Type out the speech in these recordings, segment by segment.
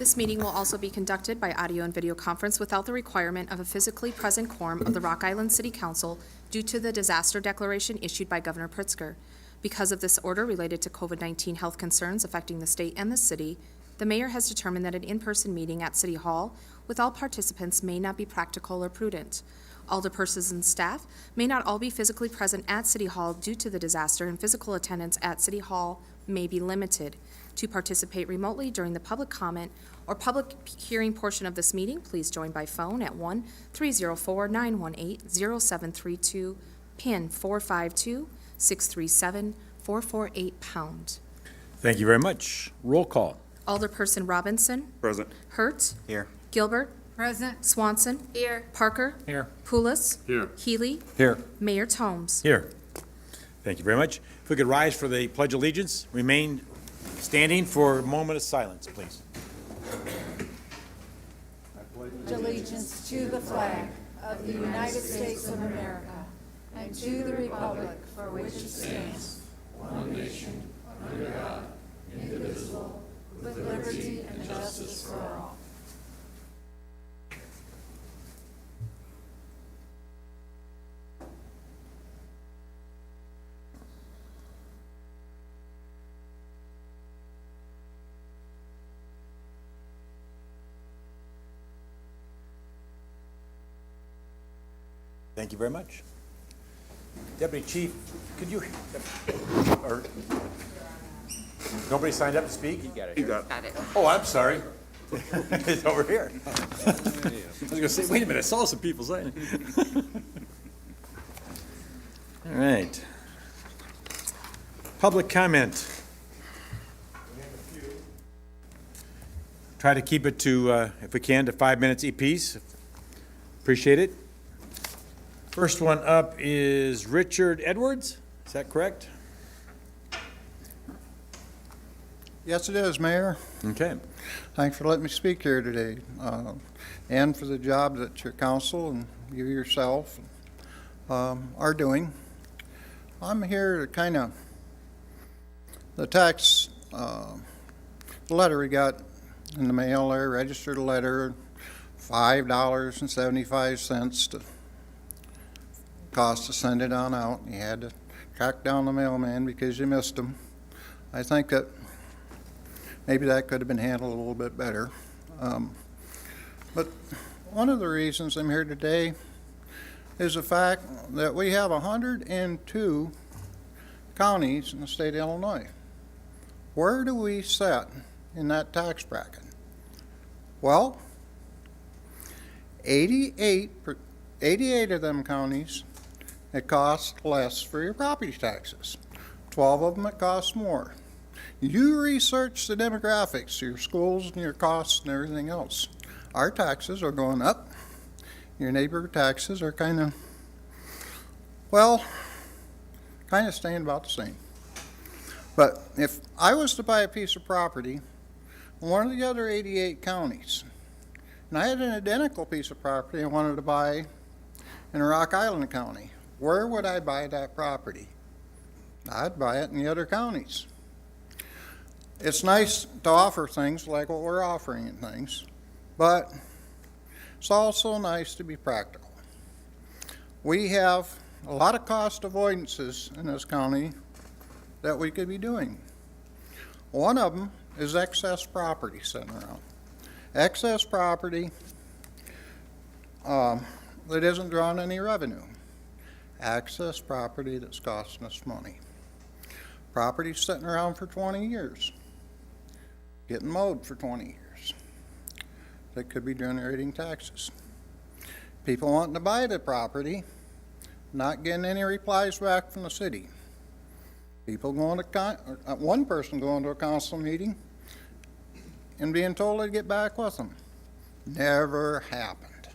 This meeting will also be conducted by audio and video conference without the requirement of a physically present quorum of the Rock Island City Council due to the disaster declaration issued by Governor Pritzker. Because of this order related to COVID-19 health concerns affecting the state and the city, the mayor has determined that an in-person meeting at City Hall with all participants may not be practical or prudent. Alderpersons and staff may not all be physically present at City Hall due to the disaster, and physical attendance at City Hall may be limited. To participate remotely during the public comment or public hearing portion of this meeting, please join by phone at 1-304-918-0732, PIN 452-637-448#. Thank you very much. Roll call. Alderperson Robinson. Present. Hurt. Here. Gilbert. Present. Swanson. Here. Parker. Here. Poulos. Here. Healy. Here. Mayor Tomes. Here. Thank you very much. If we could rise for the Pledge of Allegiance, remain standing for a moment of silence, please. Allegiance to the flag of the United States of America and to the republic for which it stands, one nation, under God, indivisible, with liberty and justice for all. Thank you very much. Deputy Chief, could you, or, nobody signed up to speak? You got it. Oh, I'm sorry. It's over here. I was going to say, wait a minute, I saw some people signing. All right. Public comment. Try to keep it to, if we can, to 5 minutes apiece. Appreciate it. First one up is Richard Edwards. Is that correct? Yes, it is, Mayor. Okay. Thanks for letting me speak here today, and for the job that your council and you yourself are doing. I'm here to kind of, the tax, the letter we got in the mail there, registered letter, $5.75 to cost to send it on out. You had to track down the mailman because you missed him. I think that maybe that could have been handled a little bit better. But one of the reasons I'm here today is the fact that we have 102 counties in the state of Illinois. Where do we sit in that tax bracket? Well, 88 of them counties, it costs less for your property taxes. 12 of them it costs more. You research the demographics, your schools and your costs and everything else. Our taxes are going up. Your neighbor taxes are kind of staying about the same. But if I was to buy a piece of property in one of the other 88 counties, and I had an identical piece of property I wanted to buy in Rock Island County, where would I buy that property? I'd buy it in the other counties. It's nice to offer things like what we're offering and things, but it's also nice to be practical. We have a lot of cost avoidances in this county that we could be doing. One of them is excess property sitting around. Excess property that isn't drawing any revenue. Excess property that's costing us money. Property sitting around for 20 years. Getting mowed for 20 years. That could be generating taxes. People wanting to buy the property, not getting any replies back from the city. People going to, one person going to a council meeting and being told they'd get back with them. Never happened.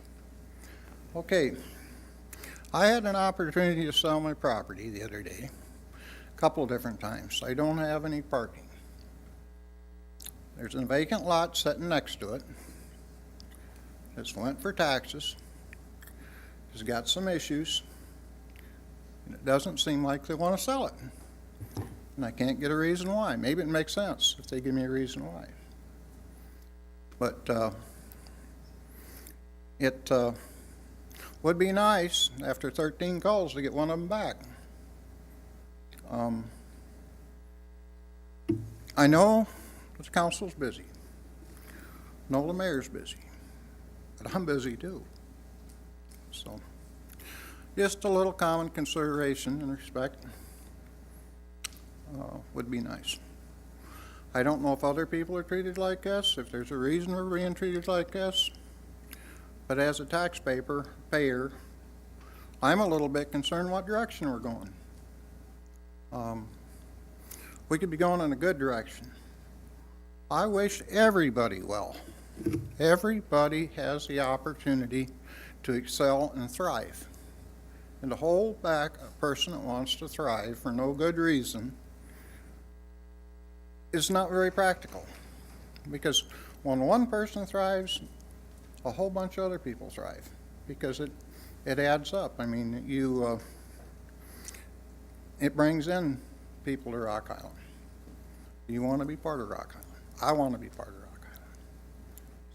Okay, I had an opportunity to sell my property the other day, a couple of different times. I don't have any parking. There's a vacant lot sitting next to it. It's went for taxes. It's got some issues. And it doesn't seem like they want to sell it. And I can't get a reason why. Maybe it makes sense if they give me a reason why. But it would be nice, after 13 calls, to get one of them back. I know the council's busy. I know the mayor's busy. But I'm busy too. So, just a little common consideration and respect would be nice. I don't know if other people are treated like this, if there's a reason we're being treated like this, but as a taxpayer, I'm a little bit concerned what direction we're going. We could be going in a good direction. I wish everybody well. Everybody has the opportunity to excel and thrive. And to hold back a person that wants to thrive for no good reason is not very practical. Because when one person thrives, a whole bunch of other people thrive. Because it adds up. I mean, it brings in people to Rock Island. You want to be part of Rock Island. I want to be part of Rock Island.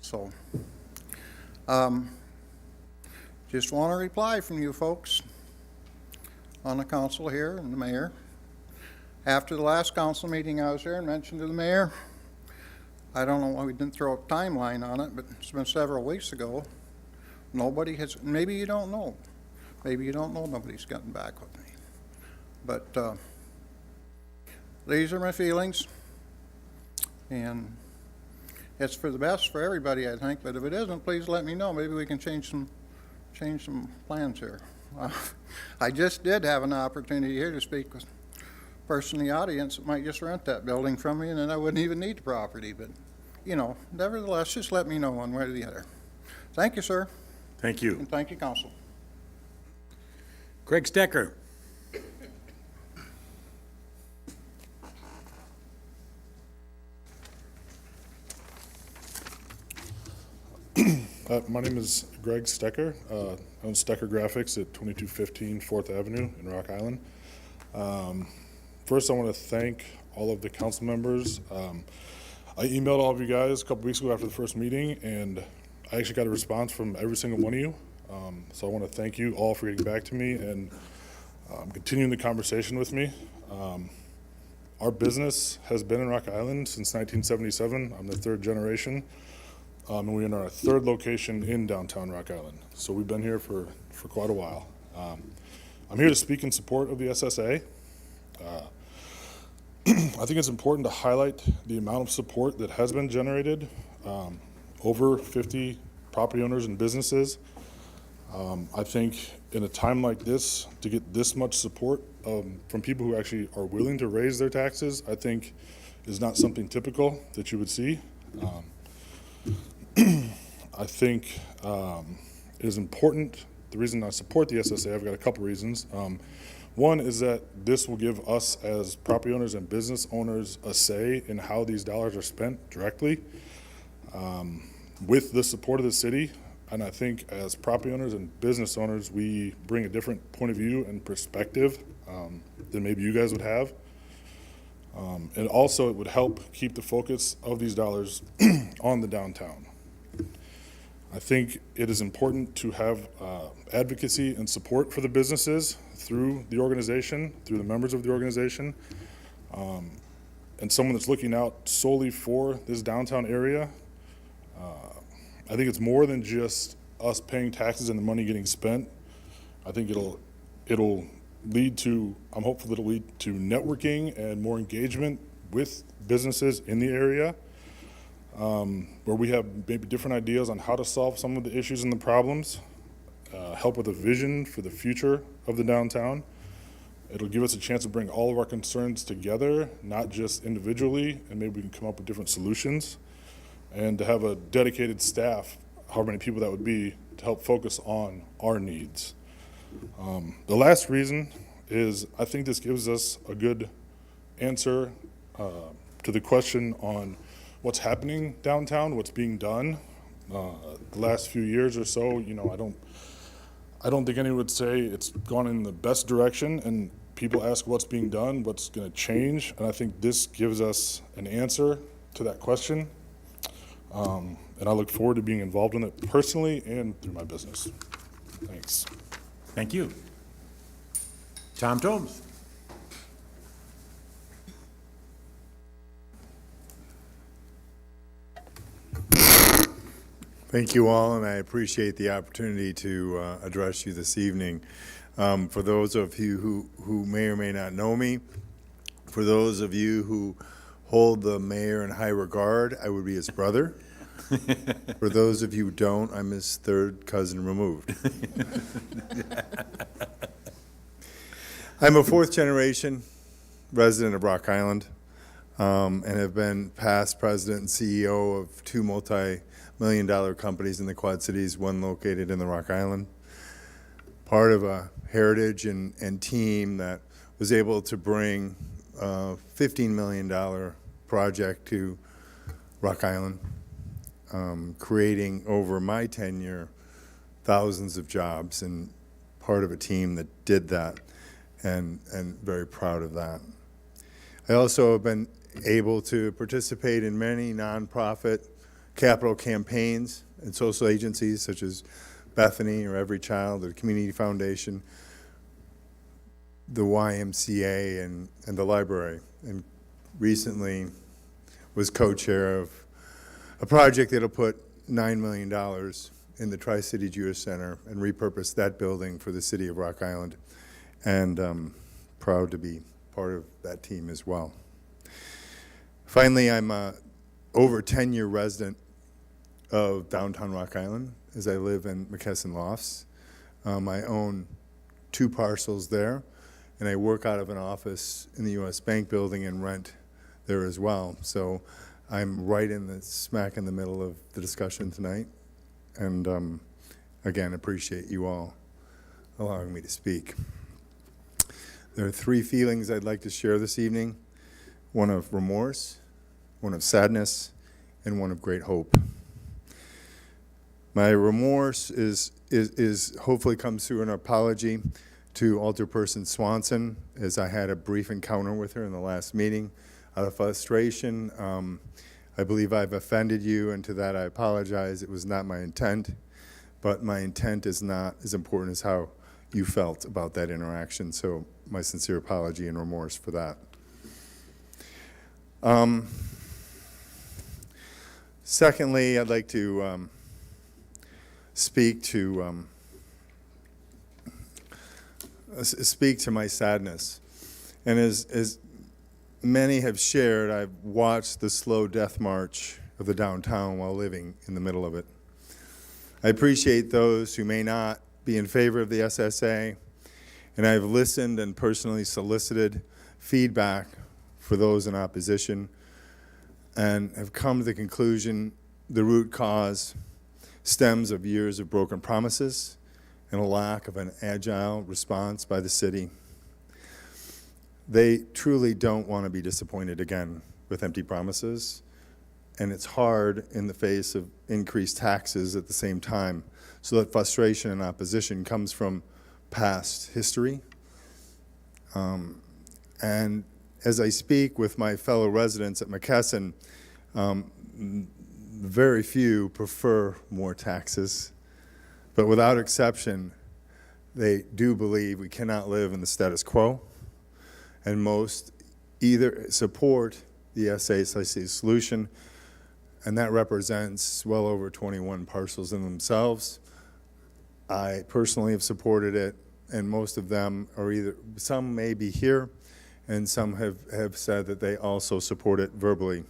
So, just want a reply from you folks on the council here and the mayor. After the last council meeting I was there and mentioned to the mayor, I don't know why we didn't throw a timeline on it, but it's been several weeks ago. Nobody has, maybe you don't know. Maybe you don't know, nobody's gotten back with me. But these are my feelings. And it's for the best for everybody, I think, but if it isn't, please let me know. Maybe we can change some plans here. I just did have an opportunity here to speak with a person in the audience that might just rent that building from me, and then I wouldn't even need the property. But, you know, nevertheless, just let me know one way or the other. Thank you, sir. Thank you. And thank you, council. Craig Stecker. My name is Greg Stecker. I own Stecker Graphics at 2215 4th Avenue in Rock Island. First, I want to thank all of the council members. I emailed all of you guys a couple weeks ago after the first meeting, and I actually got a response from every single one of you. So I want to thank you all for getting back to me and continuing the conversation with me. Our business has been in Rock Island since 1977. I'm the third generation. And we're in our third location in downtown Rock Island. So we've been here for quite a while. I'm here to speak in support of the SSA. I think it's important to highlight the amount of support that has been generated. Over 50 property owners and businesses. I think in a time like this, to get this much support from people who actually are willing to raise their taxes, I think is not something typical that you would see. I think it is important. The reason I support the SSA, I've got a couple reasons. One is that this will give us as property owners and business owners a say in how these dollars are spent directly with the support of the city. And I think as property owners and business owners, we bring a different point of view and perspective than maybe you guys would have. And also it would help keep the focus of these dollars on the downtown. I think it is important to have advocacy and support for the businesses through the organization, through the members of the organization, and someone that's looking out solely for this downtown area. I think it's more than just us paying taxes and the money getting spent. I think it'll lead to, I'm hopeful that it'll lead to networking and more engagement with businesses in the area. Where we have maybe different ideas on how to solve some of the issues and the problems, help with a vision for the future of the downtown. It'll give us a chance to bring all of our concerns together, not just individually, and maybe we can come up with different solutions, and to have a dedicated staff, however many people that would be, to help focus on our needs. The last reason is I think this gives us a good answer to the question on what's happening downtown, what's being done. The last few years or so, you know, I don't think anyone would say it's gone in the best direction, and people ask what's being done, what's going to change, and I think this gives us an answer to that question. And I look forward to being involved in it personally and through my business. Thanks. Thank you. Tom Tomes. Thank you all, and I appreciate the opportunity to address you this evening. For those of you who may or may not know me, for those of you who hold the mayor in high regard, I would be his brother. For those of you who don't, I'm his third cousin removed. I'm a fourth generation resident of Rock Island, and have been past president and CEO of two multi-million-dollar companies in the Quad Cities, one located in the Rock Island. Part of a heritage and team that was able to bring a $15 million project to Rock Island, creating over my tenure thousands of jobs, and part of a team that did that, and very proud of that. I also have been able to participate in many nonprofit capital campaigns and social agencies such as Bethany or Every Child or the Community Foundation, the YMCA, and the library, and recently was co-chair of a project that'll put $9 million in the Tri-City Jewish Center and repurpose that building for the city of Rock Island, and proud to be part of that team as well. Finally, I'm a over 10-year resident of downtown Rock Island, as I live in McKesson Lofts. I own 2 parcels there, and I work out of an office in the U.S. Bank building and rent there as well. So I'm right in the smack in the middle of the discussion tonight, and again, appreciate you all allowing me to speak. There are 3 feelings I'd like to share this evening: one of remorse, one of sadness, and one of great hope. My remorse is hopefully comes through an apology to Alderperson Swanson, as I had a brief encounter with her in the last meeting. Out of frustration, I believe I've offended you, and to that I apologize. It was not my intent, but my intent is not as important as how you felt about that interaction, so my sincere apology and remorse for that. Secondly, I'd like to speak to my sadness. And as many have shared, I've watched the slow death march of the downtown while living in the middle of it. I appreciate those who may not be in favor of the SSA, and I've listened and personally solicited feedback for those in opposition, and have come to the conclusion the root cause stems of years of broken promises and a lack of an agile response by the city. They truly don't want to be disappointed again with empty promises, and it's hard in the face of increased taxes at the same time. So that frustration and opposition comes from past history. And as I speak with my fellow residents at McKesson, very few prefer more taxes, but without exception, they do believe we cannot live in the status quo, and most either support the SASC solution, and that represents well over 21 parcels in themselves. I personally have supported it, and most of them are either, some may be here, and some have said that they also support it verbally.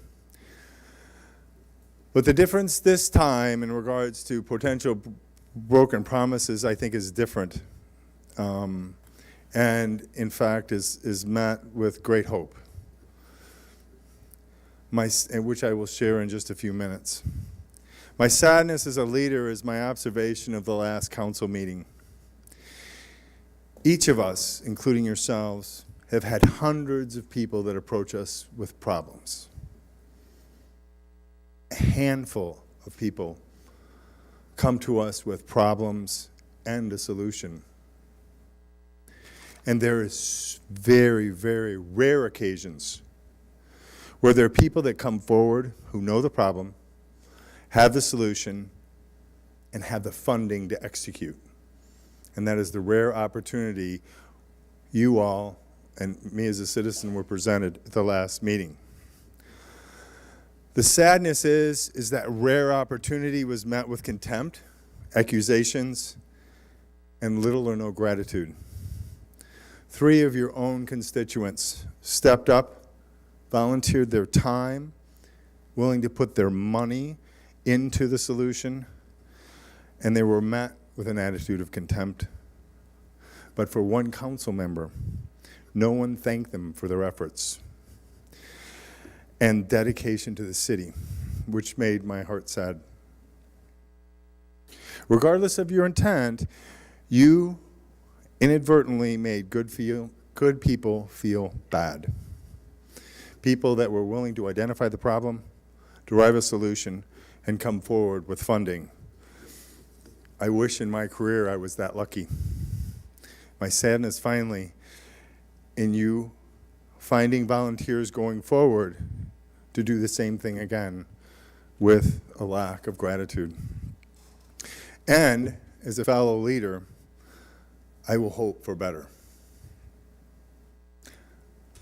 But the difference this time in regards to potential broken promises, I think, is different, and in fact is met with great hope, which I will share in just a few minutes. My sadness as a leader is my observation of the last council meeting. Each of us, including yourselves, have had hundreds of people that approach us with problems. A handful of people come to us with problems and a solution. And there is very, very rare occasions where there are people that come forward who know the problem have the solution, and have the funding to execute. And that is the rare opportunity you all and me as a citizen were presented at the last meeting. The sadness is that rare opportunity was met with contempt, accusations, and little or no gratitude. 3 of your own constituents stepped up, volunteered their time, willing to put their money into the solution, and they were met with an attitude of contempt. But for one council member, no one thanked them for their efforts and dedication to the city, which made my heart sad. Regardless of your intent, you inadvertently made good people feel bad. People that were willing to identify the problem, derive a solution, and come forward with funding. I wish in my career I was that lucky. My sadness finally in you finding volunteers going forward to do the same thing again with a lack of gratitude. And as a fellow leader, I will hope for better.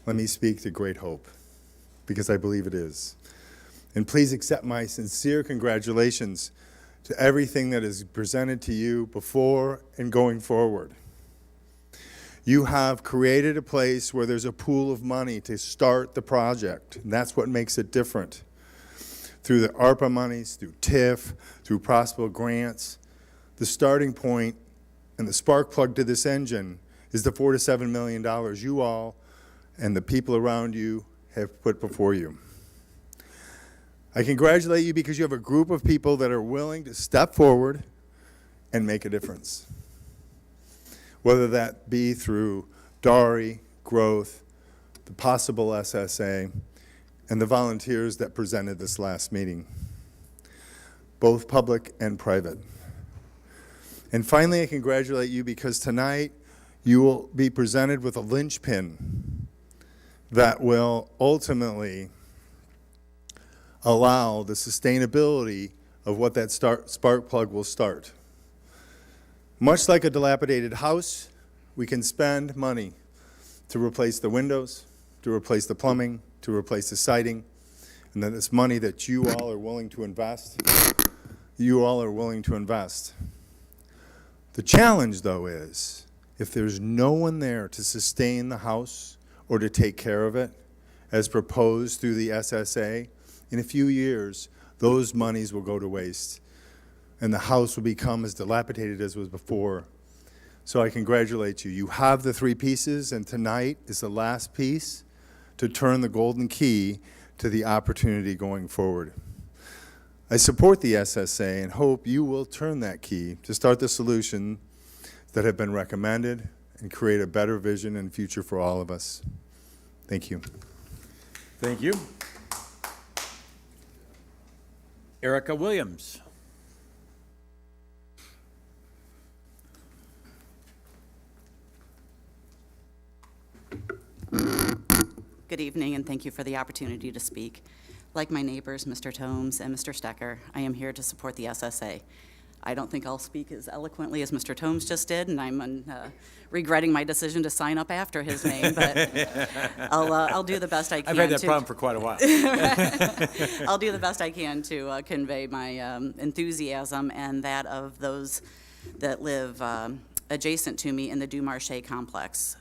Let me speak to great hope, because I believe it is. And please accept my sincere congratulations to everything that is presented to you before and going forward. You have created a place where there's a pool of money to start the project, and that's what makes it different. Through the ARPA monies, through TIF, through possible grants, the starting point and the spark plug to this engine is the $4 to $7 million you all and the people around you have put before you. I congratulate you because you have a group of people that are willing to step forward and make a difference. Whether that be through DARI, growth, the possible SSA, and the volunteers that presented this last meeting, both public and private. And finally, I congratulate you because tonight you will be presented with a linchpin that will ultimately allow the sustainability of what that spark plug will start. Much like a dilapidated house, we can spend money to replace the windows, to replace the plumbing, to replace the siding, and then this money that you all are willing to invest, you all are willing to invest. The challenge, though, is if there's no one there to sustain the house or to take care of it, as proposed through the SSA, in a few years, those monies will go to waste, and the house will become as dilapidated as was before. So I congratulate you. You have the 3 pieces, and tonight is the last piece to turn the golden key to the opportunity going forward. I support the SSA and hope you will turn that key to start the solution that have been recommended and create a better vision and future for all of us. Thank you. Thank you. Erica Williams. Good evening, and thank you for the opportunity to speak. Like my neighbors, Mr. Tomes and Mr. Stecker, I am here to support the SSA. I don't think I'll speak as eloquently as Mr. Tomes just did, and I'm regretting my decision to sign up after his name, but I'll do the best I can. I've had that problem for quite a while. I'll do the best I can to convey my enthusiasm and that of those that live adjacent to me in the Dumarche complex.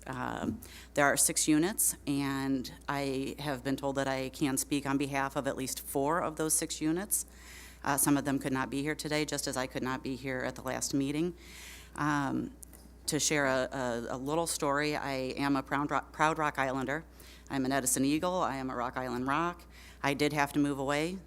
There are 6 units, and I have been told that I can speak on behalf of at least 4 of those 6 units. Some of them could not be here today, just as I could not be here at the last meeting. To share a little story, I am a proud Rock Islander. I'm an Edison Eagle. I am a Rock Island Rock. I did have to move away,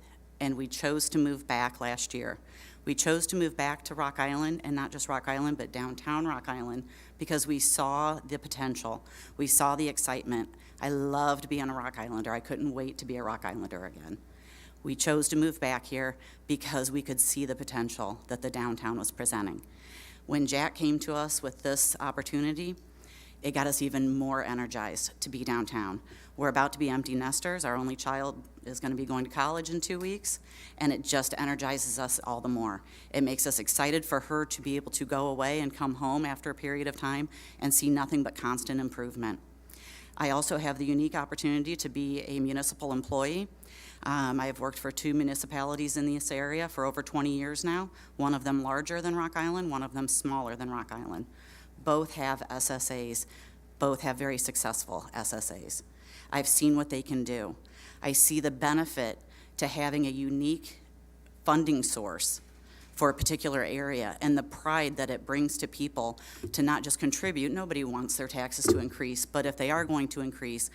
and we chose to move back last year. We chose to move back to Rock Island, and not just Rock Island, but downtown Rock Island, because we saw the potential. We saw the excitement. I loved being a Rock Islander. I couldn't wait to be a Rock Islander again. We chose to move back here because we could see the potential that the downtown was presenting. When Jack came to us with this opportunity, it got us even more energized to be downtown. We're about to be empty nesters. Our only child is going to be going to college in 2 weeks, and it just energizes us all the more. It makes us excited for her to be able to go away and come home after a period of time and see nothing but constant improvement. I also have the unique opportunity to be a municipal employee. I have worked for 2 municipalities in this area for over 20 years now, one of them larger than Rock Island, one of them smaller than Rock Island. Both have SSAs, both have very successful SSAs. I've seen what they can do. I see the benefit to having a unique funding source for a particular area and the pride that it brings to people to not just contribute. Nobody wants their taxes to increase, but if they are going to increase,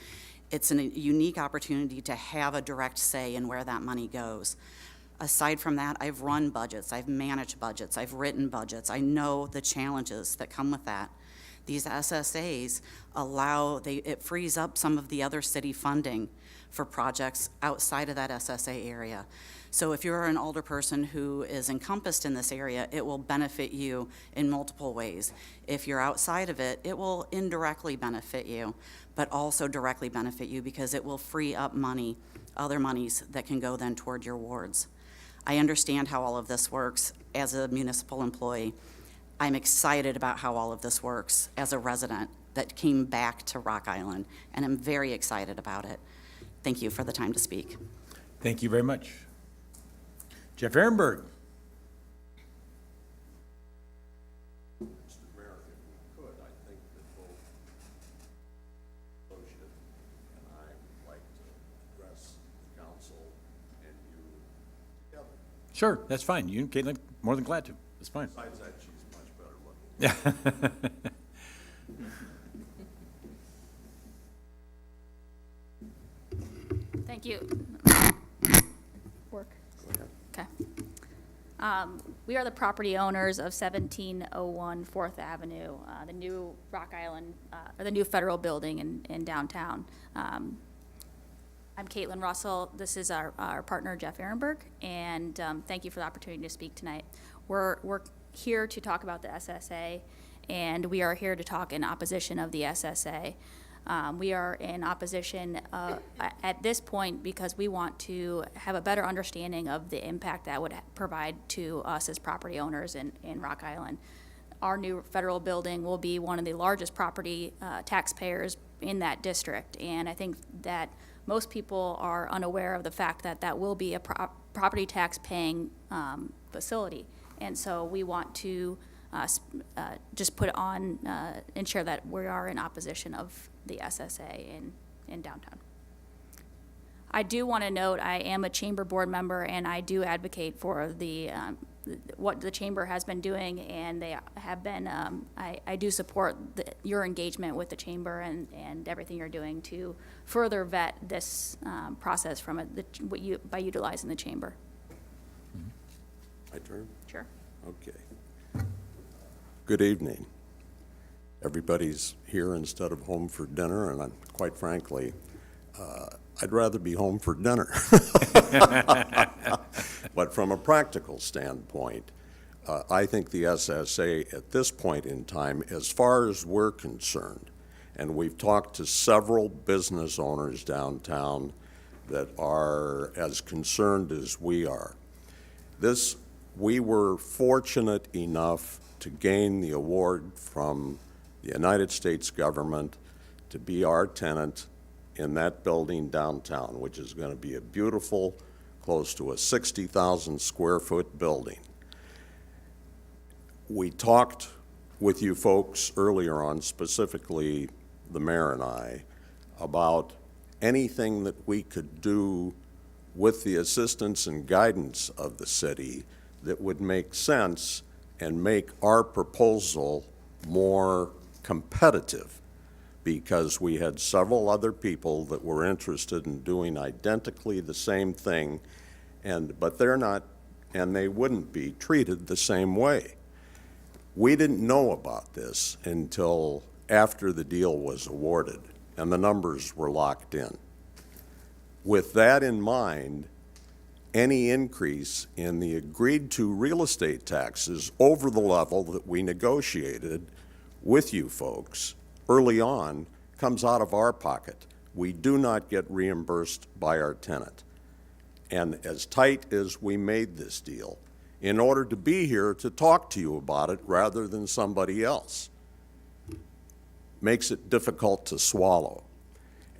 it's a unique opportunity to have a direct say in where that money goes. Aside from that, I've run budgets, I've managed budgets, I've written budgets. I know the challenges that come with that. These SSAs it frees up some of the other city funding for projects outside of that SSA area. So if you're an older person who is encompassed in this area, it will benefit you in multiple ways. If you're outside of it, it will indirectly benefit you, but also directly benefit you because it will free up money, other monies that can go then toward your wards. I understand how all of this works as a municipal employee. I'm excited about how all of this works as a resident that came back to Rock Island, and I'm very excited about it. Thank you for the time to speak. Thank you very much. Jeff Ehrenberg. Mr. Mayor, if we could, I think that both associate and I would like to address the council and you together. Sure, that's fine. You and Caitlin, more than glad to. That's fine. Besides that, she's much better looking. Thank you. Work. Okay. We are the property owners of 1701 4th Avenue, the new Rock Island, or the new federal building in downtown. I'm Caitlin Russell. This is our partner, Jeff Ehrenberg, and thank you for the opportunity to speak tonight. We're here to talk about the SSA, and we are here to talk in opposition of the SSA. We are in opposition at this point because we want to have a better understanding of the impact that would provide to us as property owners in Rock Island. Our new federal building will be one of the largest property taxpayers in that district, and I think that most people are unaware of the fact that that will be a property tax paying facility. And so we want to just put on, ensure that we are in opposition of the SSA in downtown. I do want to note I am a chamber board member, and I do advocate for the what the chamber has been doing, and they have been. I do support your engagement with the chamber and everything you're doing to further vet this process from by utilizing the chamber. My turn? Sure. Okay. Good evening. Everybody's here instead of home for dinner, and quite frankly, I'd rather be home for dinner. But from a practical standpoint, I think the SSA at this point in time, as far as we're concerned, and we've talked to several business owners downtown that are as concerned as we are. We were fortunate enough to gain the award from the United States government to be our tenant in that building downtown, which is going to be a beautiful, close to a 60,000 square foot building. We talked with you folks earlier on, specifically the mayor and I, about anything that we could do with the assistance and guidance of the city that would make sense and make our proposal more competitive, because we had several other people that were interested in doing identically the same thing, but they're not, and they wouldn't be treated the same way. We didn't know about this until after the deal was awarded and the numbers were locked in. With that in mind, any increase in the agreed to real estate taxes over the level that we negotiated with you folks early on comes out of our pocket. We do not get reimbursed by our tenant. And as tight as we made this deal, in order to be here to talk to you about it rather than somebody else, makes it difficult to swallow.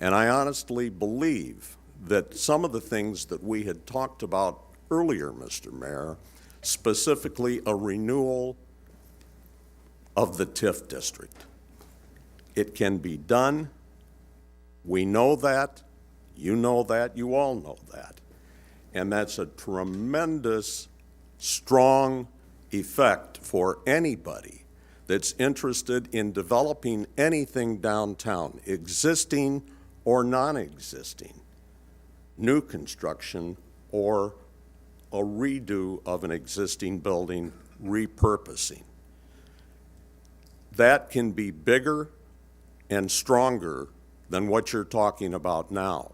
And I honestly believe that some of the things that we had talked about earlier, Mr. Mayor, specifically a renewal of the Tif District. It can be done. We know that. You know that. You all know that. And that's a tremendous, strong effect for anybody that's interested in developing anything downtown, existing or non-existing, new construction or a redo of an existing building, repurposing. That can be bigger and stronger than what you're talking about now.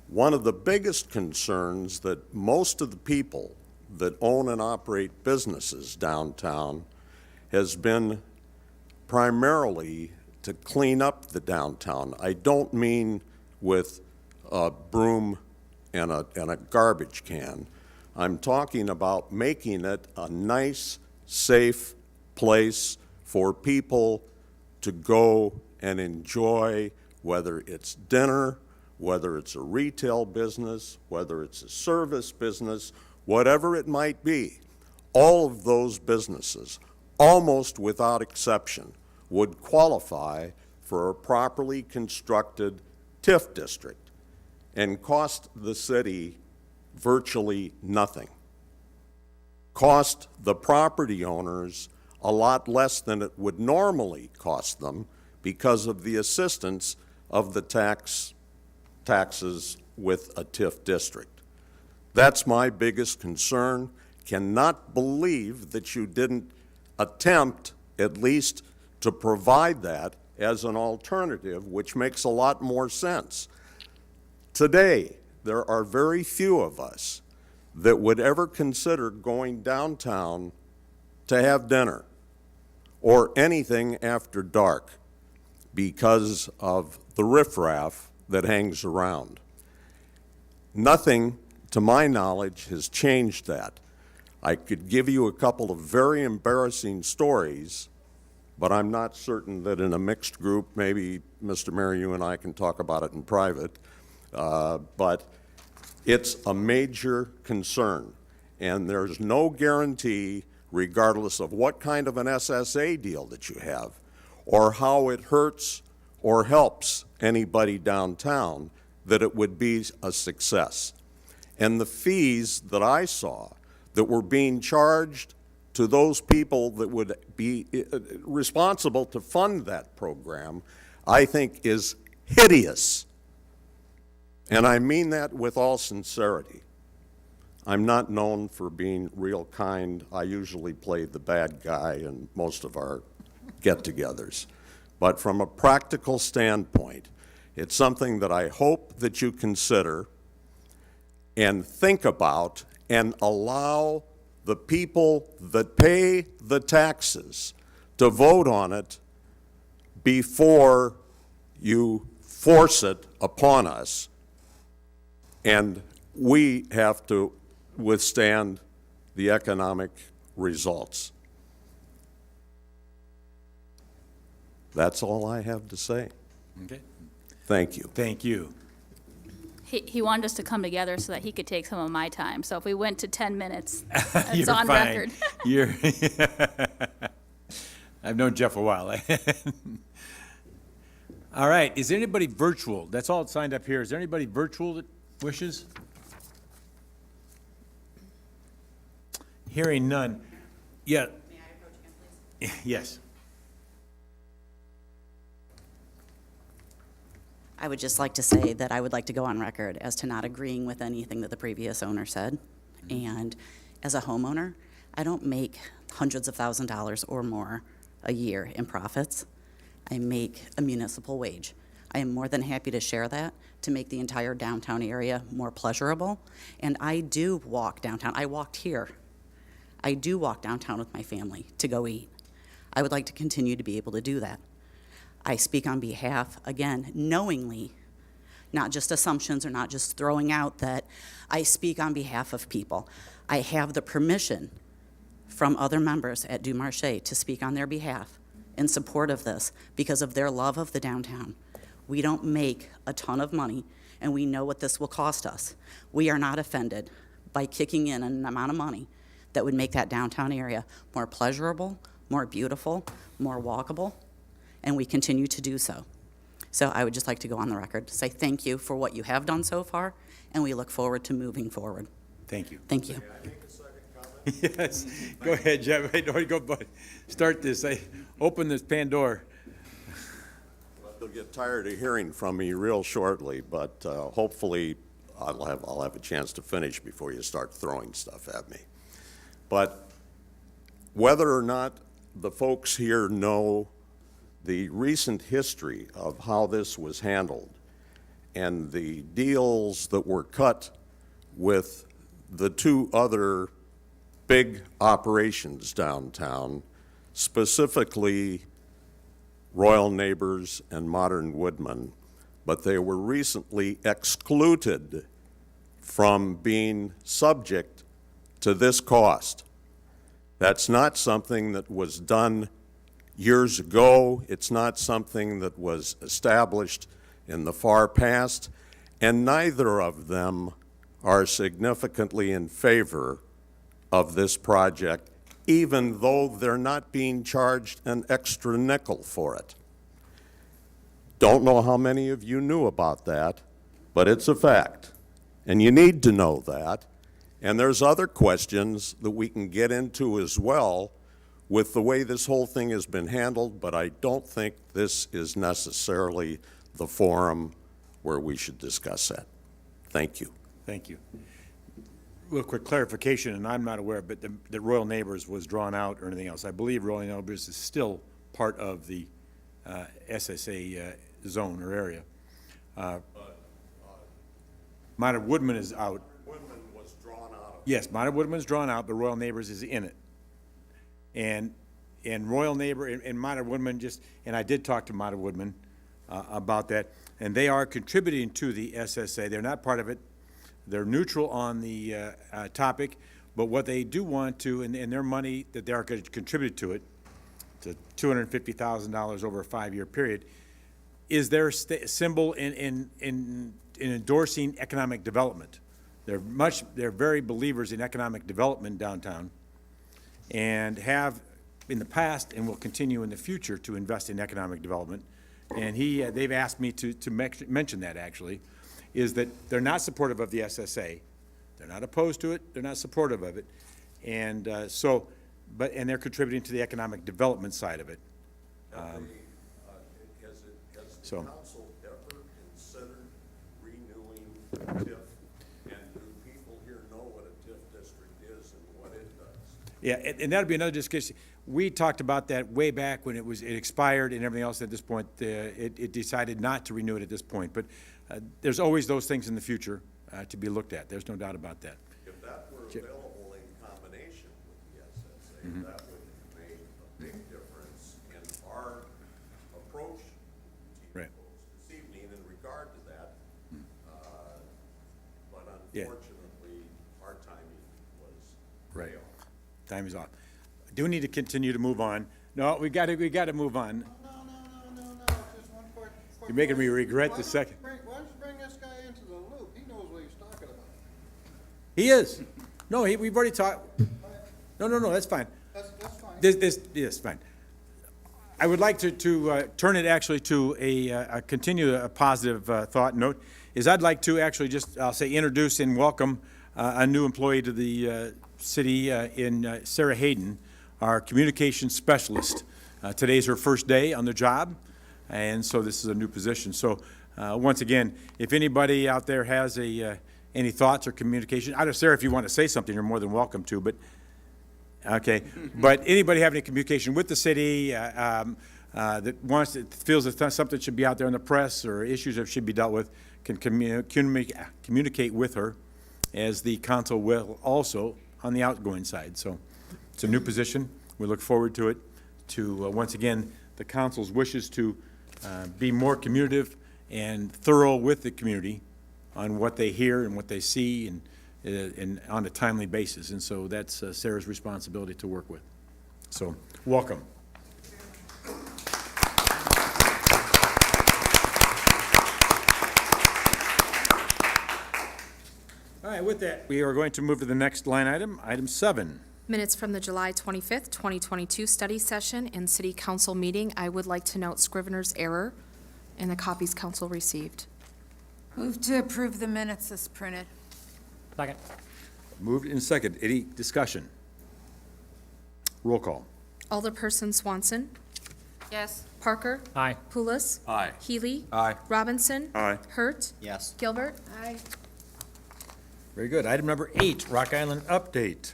One of the biggest concerns that most of the people that own and operate businesses downtown has been primarily to clean up the downtown. I don't mean with a broom and a garbage can. I'm talking about making it a nice, safe place for people to go and enjoy, whether it's dinner, whether it's a retail business, whether it's a service business, whatever it might be. All of those businesses, almost without exception, would qualify for a properly constructed Tif district and cost the city virtually nothing. Cost the property owners a lot less than it would normally cost them because of the assistance of the taxes with a Tif district. That's my biggest concern. Cannot believe that you didn't attempt at least to provide that as an alternative, which makes a lot more sense. Today, there are very few of us that would ever consider going downtown to have dinner or anything after dark because of the riffraff that hangs around. Nothing, to my knowledge, has changed that. I could give you a couple of very embarrassing stories, but I'm not certain that in a mixed group, maybe Mr. Mayor, you and I can talk about it in private, but it's a major concern, and there's no guarantee, regardless of what kind of an SSA deal that you have, or how it hurts or helps anybody downtown, that it would be a success. And the fees that I saw that were being charged to those people that would be responsible to fund that program, I think is hideous. And I mean that with all sincerity. I'm not known for being real kind. I usually play the bad guy in most of our get-togethers. But from a practical standpoint, it's something that I hope that you consider and think about and allow the people that pay the taxes to vote on it before you force it upon us. And we have to withstand the economic results. That's all I have to say. Okay. Thank you. Thank you. He wanted us to come together so that he could take some of my time. So if we went to 10 minutes, it's You're on fine. record. You're I've known Jeff a while. All right, is there anybody virtual? That's all that's signed up here. Is there anybody virtual that wishes? Hearing none. Yeah. May I approach again, please? Yes. I would just like to say that I would like to go on record as to not agreeing with anything that the previous owner said. And as a homeowner, I don't make hundreds of thousands of dollars or more a year in profits. I make a municipal wage. I am more than happy to share that to make the entire downtown area more pleasurable. And I do walk downtown. I walked here. I do walk downtown with my family to go eat. I would like to continue to be able to do that. I speak on behalf, again, knowingly, not just assumptions or not just throwing out that I speak on behalf of people. I have the permission from other members at Du Marché to speak on their behalf in support of this because of their love of the downtown. We don't make a ton of money, and we know what this will cost us. We are not offended by kicking in an amount of money that would make that downtown area more pleasurable, more beautiful, more walkable, and we continue to do so. So I would just like to go on the record to say thank you for what you have done so far, and we look forward to moving forward. Thank you. Thank you. Yes, go ahead, Jeff. Hey, don't go, bud. Start this. Open this Pandora. They'll get tired of hearing from me real shortly, but hopefully I'll have a chance to finish before you start throwing stuff at me. But whether or not the folks here know the recent history of how this was handled and the deals that were cut with the two other big operations downtown, specifically Royal Neighbors and Modern Woodman, but they were recently excluded from being subject to this cost. That's not something that was done years ago. It's not something that was established in the far past, and neither of them are significantly in favor of this project, even though they're not being charged an extra nickel for it. Don't know how many of you knew about that, but it's a fact, and you need to know that. And there's other questions that we can get into as well with the way this whole thing has been handled, but I don't think this is necessarily the forum where we should discuss that. Thank you. Thank you. Real quick clarification, and I'm not aware, but the Royal Neighbors was drawn out or anything else. I believe Royal Neighbors is still part of the SSA zone or area. Modern Woodman is out. Woodman was drawn out. Yes, Modern Woodman is drawn out, but Royal Neighbors is in it. And Royal Neighbor and Modern Woodman and I did talk to Modern Woodman about that, and they are contributing to the SSA. They're not part of it. They're neutral on the topic, but what they do want to, and their money that they are going to contribute to it, to $250,000 over a 5-year period, is their symbol in endorsing economic development. They're very believers in economic development downtown, and have in the past and will continue in the future to invest in economic development. And they've asked me to mention that, actually, is that they're not supportive of the SSA. They're not opposed to it. They're not supportive of it. And and they're contributing to the economic development side of it. Has the council ever considered renewing TIF? And do people here know what a TIF district is and what it does? Yeah, and that'll be another discussion. We talked about that way back when it expired and everything else. At this point, it decided not to renew it at this point. But there's always those things in the future to be looked at. There's no doubt about that. If that were available in combination with the SSA, that would have made a big difference in our approach to Right. folks this evening in regard to that. But Yeah. unfortunately, our timing was Right. failed. Time is off. Do need to continue to move on. No, we got to move on. No, just one quick You're making me regret Why the don't second. you why don't you bring this guy into the loop? He knows what he's talking about. He is. No, we've already talked. No, that's fine. That's fine. Yes, fine. I would like to turn it actually to continue a positive thought note, is I'd like to actually just, I'll say, introduce and welcome a new employee to the city in Sarah Hayden, our communications specialist. Today's her first day on the job, and so this is a new position. So once again, if anybody out there has any thoughts or communication, I don't know, Sarah, if you want to say something, you're more than welcome to, but okay. But anybody have any communication with the city that feels that something should be out there in the press or issues that should be dealt with, can communicate with her, as the council will also on the outgoing side. So it's a new position. We look forward to it, once again, the council's wishes to be more communicative and thorough with the community on what they hear and what they see and on a timely basis. And so that's Sarah's responsibility to work with. So, welcome. All right, with that, we are going to move to the next line item, item 7. Minutes from the July 25th, 2022 study session and city council meeting. I would like to note Scrivener's error in the copies council received. Move to approve the minutes as printed. Second. Moved in second. Any discussion? Roll call. Alderperson Swanson. Yes. Parker. Aye. Pulis. Aye. Healy. Aye. Robinson. Aye. Hurt. Yes. Gilbert. Aye. Very good. Item number 8, Rock Island update.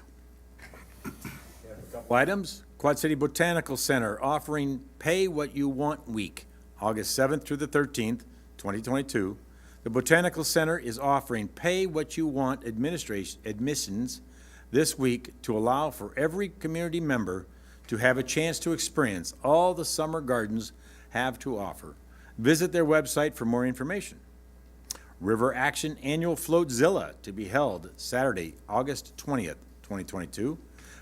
Couple items. Quad City Botanical Center offering Pay What You Want Week, August 7th through the 13th, 2022. The Botanical Center is offering Pay What You Want admissions this week to allow for every community member to have a chance to experience all the summer gardens have to offer. Visit their website for more information. River Action Annual Floatzilla to be held Saturday, August 20th, 2022.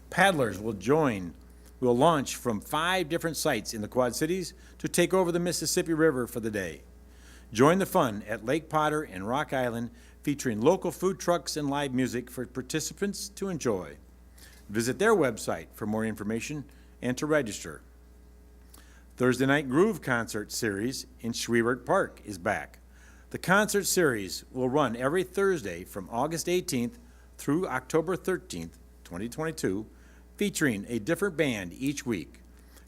Paddlers will launch from 5 different sites in the Quad Cities to take over the Mississippi River for the day. Join the fun at Lake Potter and Rock Island, featuring local food trucks and live music for participants to enjoy. Visit their website for more information and to register. Thursday Night Groove Concert Series in Schwiebert Park is back. The concert series will run every Thursday from August 18th through October 13th, 2022, featuring a different band each week.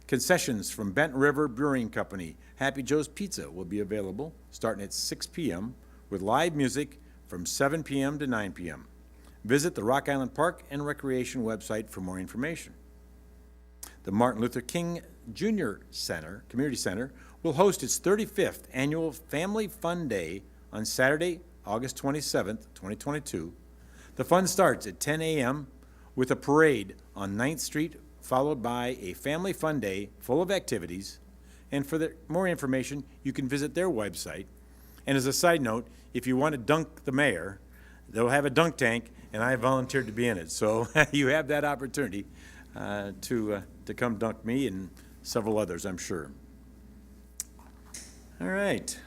Concessions from Benton River Brewing Company, Happy Joe's Pizza will be available starting at 6 p.m. with live music from 7 p.m. to 9 p.m. Visit the Rock Island Park and Recreation website for more information. The Martin Luther King Jr. Community Center will host its 35th annual Family Fun Day on Saturday, August 27th, 2022. The fun starts at 10 a.m. with a parade on 9th Street, followed by a Family Fun Day full of activities. And for more information, you can visit their website. And as a side note, if you want to dunk the mayor, they'll have a dunk tank, and I volunteered to be in it. So you have that opportunity to come dunk me and several others, I'm sure. All right.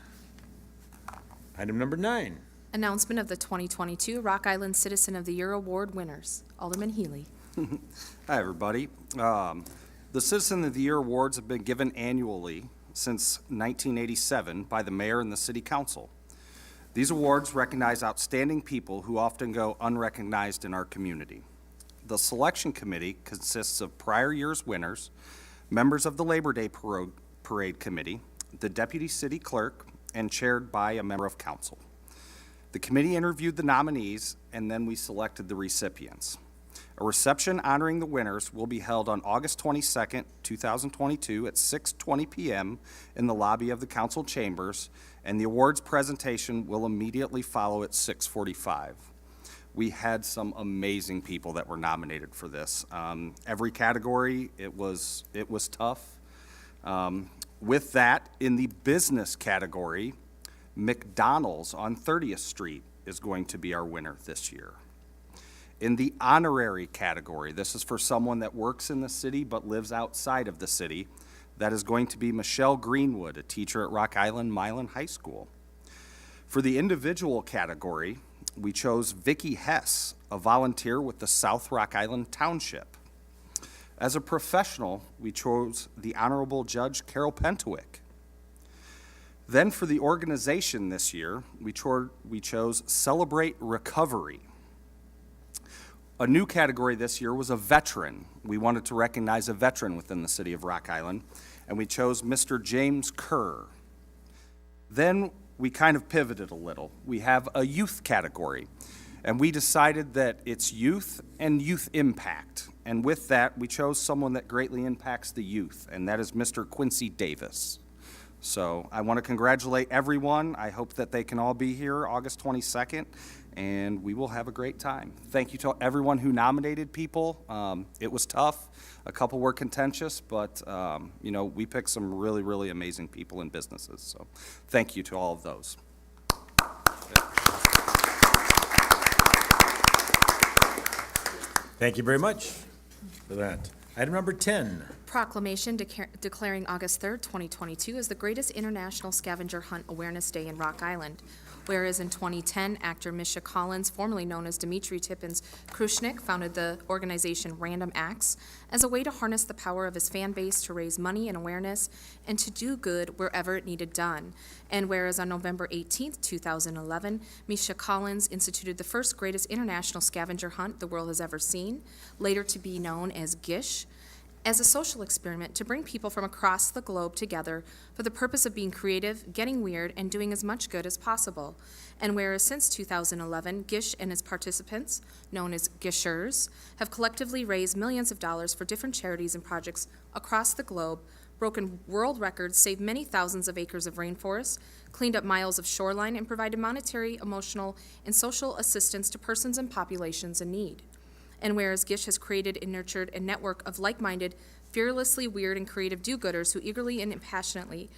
Item number 9. Announcement of the 2022 Rock Island Citizen of the Year Award winners. Alderman Healy. Hi, everybody. The Citizen of the Year awards have been given annually since 1987 by the mayor and the city council. These awards recognize outstanding people who often go unrecognized in our community. The selection committee consists of prior year's winners, members of the Labor Day Parade Committee, the deputy city clerk, and chaired by a member of council. The committee interviewed the nominees, and then we selected the recipients. A reception honoring the winners will be held on August 22nd, 2022 at 6:20 p.m. in the lobby of the council chambers, and the awards presentation will immediately follow at 6:45. We had some amazing people that were nominated for this. Every category, it was tough. With that, in the business category, McDonald's on 30th Street is going to be our winner this year. In the honorary category, this is for someone that works in the city but lives outside of the city, that is going to be Michelle Greenwood, a teacher at Rock Island Milan High School. For the individual category, we chose Vicki Hess, a volunteer with the South Rock Island Township. As a professional, we chose the Honorable Judge Carol Pentewick. Then for the organization this year, we chose Celebrate Recovery. A new category this year was a veteran. We wanted to recognize a veteran within the city of Rock Island, and we chose Mr. James Kerr. Then we kind of pivoted a little. We have a youth category, and we decided that it's youth and youth impact. And with that, we chose someone that greatly impacts the youth, and that is Mr. Quincy Davis. So I want to congratulate everyone. I hope that they can all be here August 22nd, and we will have a great time. Thank you to everyone who nominated people. It was tough. A couple were contentious, but, you know, we picked some really, really amazing people and businesses. So thank you to all of those. Thank you very much for that. Item number 10. Proclamation declaring August 3rd, 2022 as the greatest international scavenger hunt awareness day in Rock Island. Whereas in 2010, actor Misha Collins, formerly known as Dmitry Tippins Krushnik, founded the organization Random Acts as a way to harness the power of his fan base to raise money and awareness and to do good wherever it needed done. And whereas on November 18th, 2011, Misha Collins instituted the first greatest international scavenger hunt the world has ever seen, later to be known as GISH, as a social experiment to bring people from across the globe together for the purpose of being creative, getting weird, and doing as much good as possible. And whereas since 2011, Gish and its participants, known as Gishers, have collectively raised millions of dollars for different charities and projects across the globe, broken world records, saved many thousands of acres of rainforest, cleaned up miles of shoreline, and provided monetary, emotional, and social assistance to persons and populations in need. And whereas Gish has created and nurtured a network of like-minded, fearlessly weird and creative do-gooders who eagerly and passionately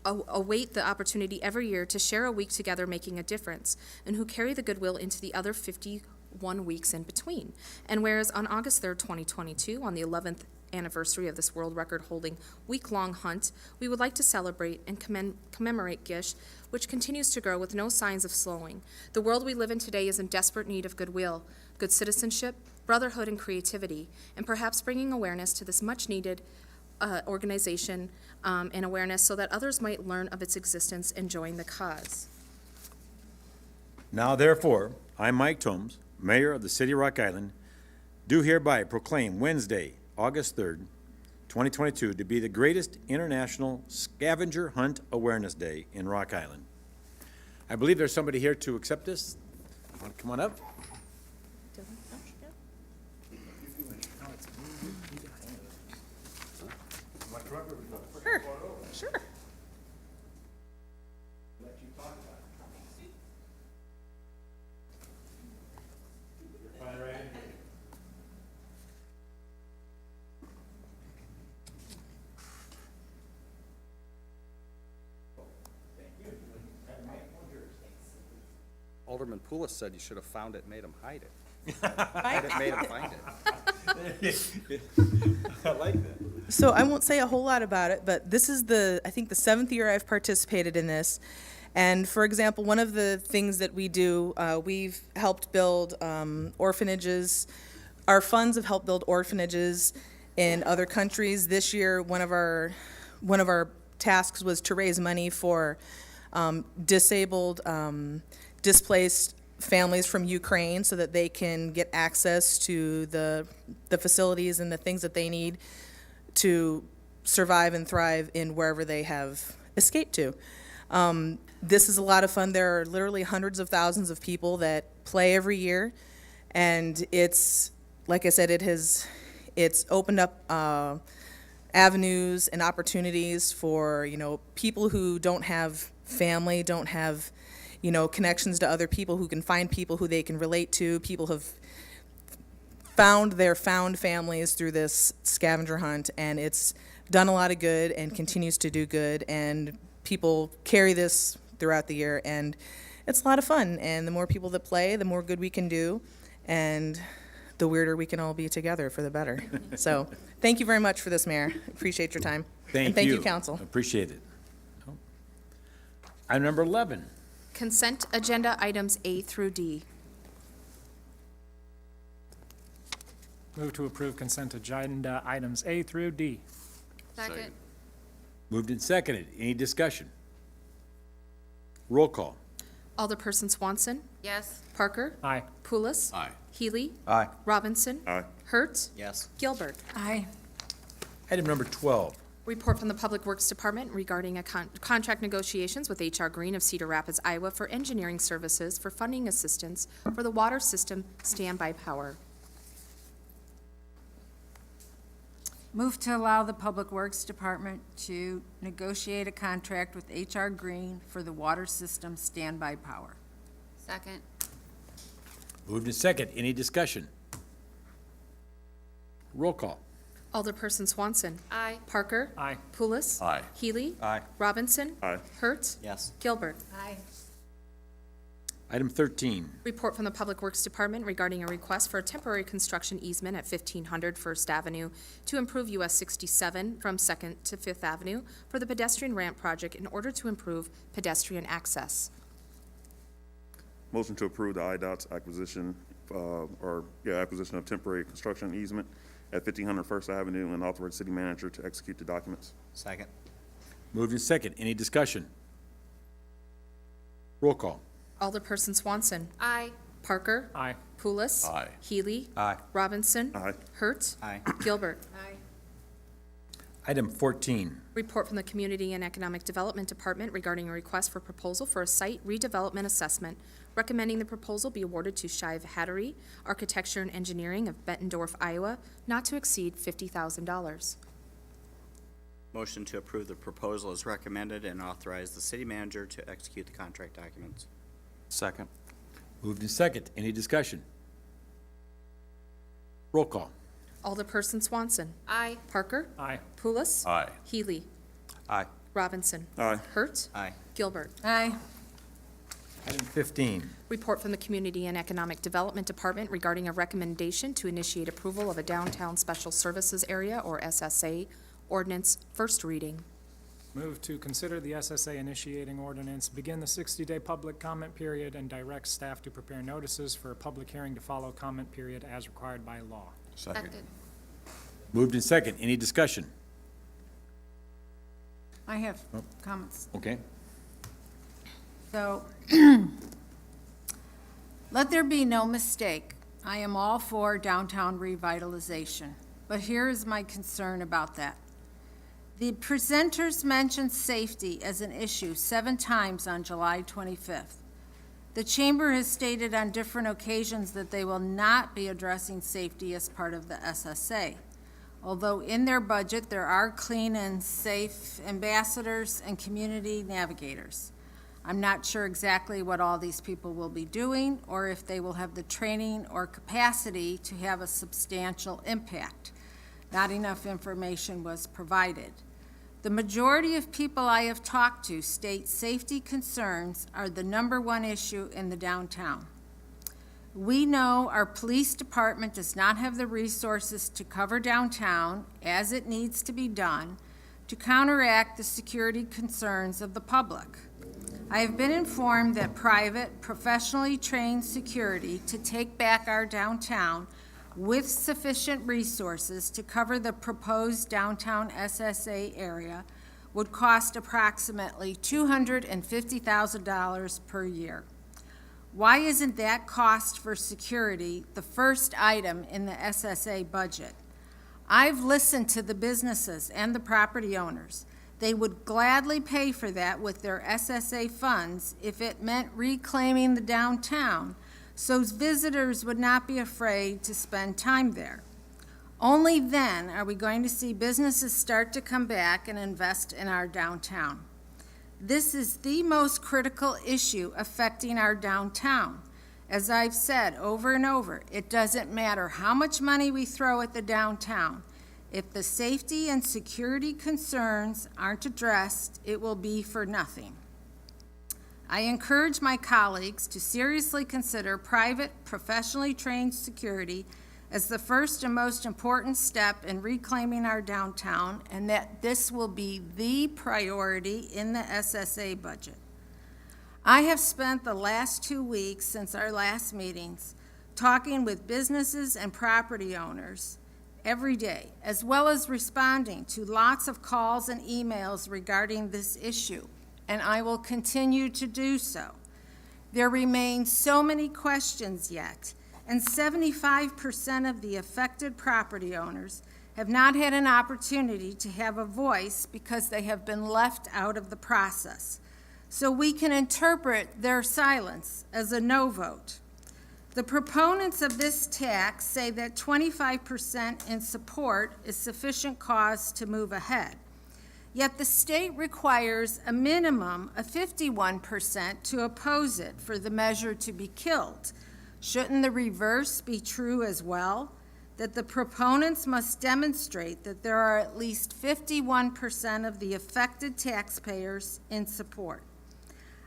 await the opportunity every year to share a week together making a difference, and who carry the goodwill into the other 51 weeks in between. And whereas on August 3rd, 2022, on the 11th anniversary of this world record-holding week-long hunt, we would like to celebrate and commemorate Gish, which continues to grow with no signs of slowing. The world we live in today is in desperate need of goodwill, good citizenship, brotherhood, and creativity, and perhaps bringing awareness to this much-needed organization and awareness so that others might learn of its existence and join the cause. Now therefore, I, Mike Tomes, Mayor of the City of Rock Island, do hereby proclaim Wednesday, August 3rd, 2022, to be the greatest international scavenger hunt awareness day in Rock Island. I believe there's somebody here to accept this. Want to come on up? Sure, sure. Alderman Poulos said you should have found it, made him hide it. Hide it, made him find it. I like that. So I won't say a whole lot about it, but this is I think the 7th year I've participated in this. And for example, one of the things that we do, we've helped build orphanages. Our funds have helped build orphanages in other countries. This year, one of our tasks was to raise money for disabled, displaced families from Ukraine so that they can get access to the facilities and the things that they need to survive and thrive in wherever they have escaped to. This is a lot of fun. There are literally hundreds of thousands of people that play every year, and it's, like I said, it's opened up avenues and opportunities for, people who don't have family, don't have, connections to other people, who can find people who they can relate to. People have found their found families through this scavenger hunt, and it's done a lot of good and continues to do good, and people carry this throughout the year, and it's a lot of fun. And the more people that play, the more good we can do, and the weirder we can all be together for the better. So thank you very much for this, Mayor. Appreciate your time. And thank you, Council. Appreciate it. Item number 11. Consent agenda items A through D. Move to approve consent agenda items A through D. Second. Moved and seconded. Any discussion? Roll call. Alderperson Swanson. Yes. Parker. Aye. Poulos. Aye. Healy. Aye. Robinson. Aye. Hertz. Yes. Gilbert. Aye. Item number 12. Report from the Public Works Department regarding a contract negotiations with H.R. Green of Cedar Rapids, Iowa for engineering services for funding assistance for the water system standby power. Move to allow the Public Works Department to negotiate a contract with H.R. Green for the water system standby power. Second. Moved in second. Any discussion? Roll call. Alderperson Swanson. Aye. Parker. Aye. Pulis. Aye. Healy. Aye. Robinson. Aye. Hertz. Yes. Gilbert. Aye. Item 13. Report from the Public Works Department regarding a request for a temporary construction easement at 1500 First Avenue to improve US 67 from 2nd to 5th Avenue for the pedestrian ramp project in order to improve pedestrian access. Motion to approve the IDOT's acquisition, acquisition of temporary construction easement at 1500 First Avenue and authorize city manager to execute the documents. Second. Moved in second. Any discussion? Roll call. Alderperson Swanson. Aye. Parker. Aye. Pulis. Aye. Healy. Aye. Robinson. Aye. Hertz. Aye. Gilbert. Aye. Item 14. Report from the Community and Economic Development Department regarding a request for proposal for a site redevelopment assessment, recommending the proposal be awarded to Shive Hattery, Architecture and Engineering of Bettendorf, Iowa, not to exceed $50,000. Motion to approve the proposal is recommended and authorize the city manager to execute the contract documents. Second. Moved in second. Any discussion? Roll call. Alderperson Swanson. Aye. Parker. Aye. Pulis. Aye. Healy. Aye. Robinson. Aye. Hertz. Aye. Gilbert. Aye. Item 15. Report from the Community and Economic Development Department regarding a recommendation to initiate approval of a Downtown Special Services Area, or SSA, ordinance, first reading. Move to consider the SSA initiating ordinance, begin the 60-day public comment period, and direct staff to prepare notices for a public hearing to follow comment period as required by law. Second. Moved in second. Any discussion? I have comments. Okay. So, let there be no mistake, I am all for downtown revitalization, but here is my concern about that. The presenters mentioned safety as an issue 7 times on July 25th. The chamber has stated on different occasions that they will not be addressing safety as part of the SSA. Although in their budget, there are clean and safe ambassadors and community navigators. I'm not sure exactly what all these people will be doing, or if they will have the training or capacity to have a substantial impact. Not enough information was provided. The majority of people I have talked to state safety concerns are the #1 issue in the downtown. We know our police department does not have the resources to cover downtown as it needs to be done to counteract the security concerns of the public. I have been informed that private, professionally trained security to take back our downtown with sufficient resources to cover the proposed downtown SSA area would cost approximately $250,000 per year. Why isn't that cost for security the first item in the SSA budget? I've listened to the businesses and the property owners. They would gladly pay for that with their SSA funds if it meant reclaiming the downtown, so visitors would not be afraid to spend time there. Only then are we going to see businesses start to come back and invest in our downtown. This is the most critical issue affecting our downtown. As I've said over and over, it doesn't matter how much money we throw at the downtown. If the safety and security concerns aren't addressed, it will be for nothing. I encourage my colleagues to seriously consider private, professionally trained security as the first and most important step in reclaiming our downtown, and that this will be the priority in the SSA budget. I have spent the last 2 weeks since our last meetings talking with businesses and property owners every day, as well as responding to lots of calls and emails regarding this issue, and I will continue to do so. There remain so many questions yet, and 75% of the affected property owners have not had an opportunity to have a voice because they have been left out of the process. So we can interpret their silence as a no vote. The proponents of this tax say that 25% in support is sufficient cause to move ahead. Yet the state requires a minimum of 51% to oppose it for the measure to be killed. Shouldn't the reverse be true as well? That the proponents must demonstrate that there are at least 51% of the affected taxpayers in support.